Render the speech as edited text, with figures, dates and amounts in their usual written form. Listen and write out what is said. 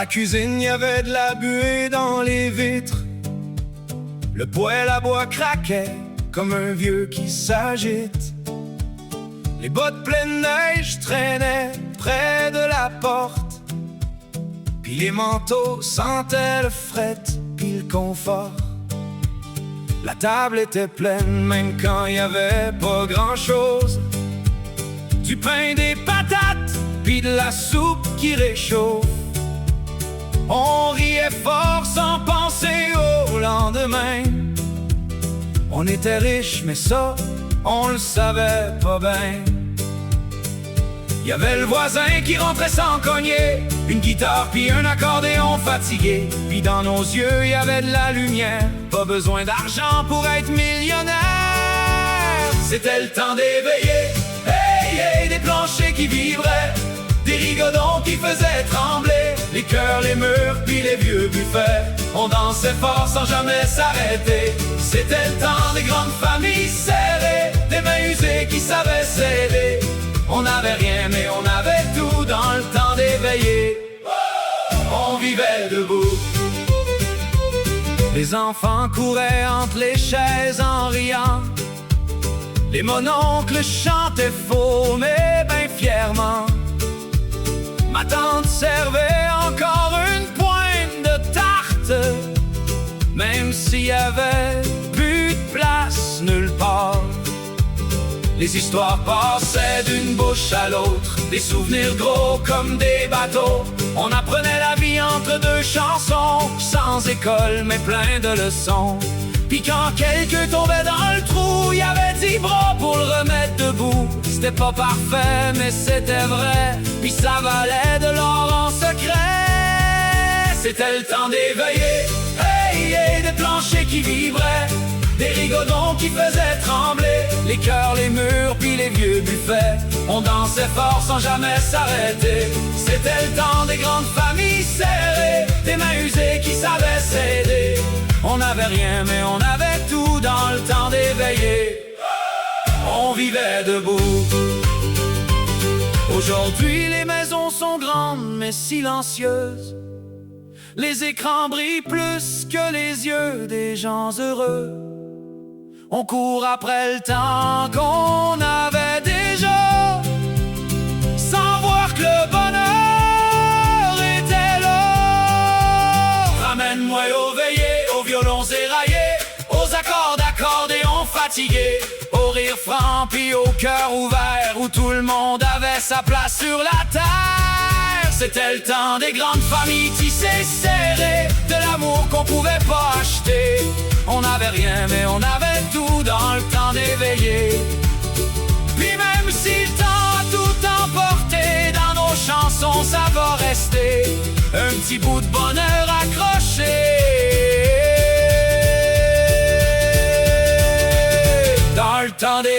la cuisine, y avait de la buée dans les vitres. Le poêle à bois craquait comme un vieux qui s'agite. Les bottes pleines de neige traînaient près de la porte. Puis les manteaux sentaient le fret puis le confort. La table était pleine même quand y avait pas grand-chose. Du pain, des patates, puis de la soupe qui réchauffe. On riait fort sans penser au lendemain. On était riches, mais ça, on le savait pas bien. Y avait le voisin qui rentrait sans cogner, une guitare puis un accordéon fatigué. Puis dans nos yeux y avait de la lumière, pas besoin d'argent pour être millionnaire. C'était le temps d'éveiller, hey, hey, des planchers qui vibraient, des rigodons qui faisaient trembler les cœurs, les murs puis les vieux buffets. On dansait fort sans jamais s'arrêter. C'était le temps des grandes familles serrées, des mains usées qui savaient s'aider. On n'avait rien mais on avait tout dans le temps d'éveiller. On vivait debout. Les enfants couraient entre les chaises en riant. Les mononcles chantaient faux mais ben fièrement. Ma tante servait encore une pointe de tarte, même s'il y avait plus de place nulle part. Les histoires passaient d'une bouche à l'autre, des souvenirs gros comme des bateaux. On apprenait la vie entre deux chansons, sans école mais plein de leçons. Puis quand quelqu'un tombait dans le trou, y avait 10 bras pour le remettre debout. C'était pas parfait mais c'était vrai, puis ça valait de l'or en secret. C'était le temps d'éveiller, hey, hey, des planchers qui vibraient, des rigodons qui faisaient trembler les cœurs, les murs puis les vieux buffets. On dansait fort sans jamais s'arrêter. C'était le temps des grandes familles serrées, des mains usées qui savaient s'aider. On n'avait rien mais on avait tout dans le temps d'éveiller. On vivait debout. Aujourd'hui les maisons sont grandes mais silencieuses. Les écrans brillent plus que les yeux des gens heureux. On court après le temps qu'on avait déjà, sans voir que le bonheur était là. Ramène-moi au veillé, aux violons éraillés, aux accords d'accordéon fatigués, au rire franc puis au cœur ouvert, où tout le monde avait sa place sur la terre. C'était le temps des grandes familles tissées serrées, de l'amour qu'on pouvait pas acheter. On n'avait rien mais on avait tout dans le temps d'éveiller. Puis même si le temps a tout emporté, dans nos chansons ça va rester un petit bout de bonheur accroché. Dans le temps d'éveiller.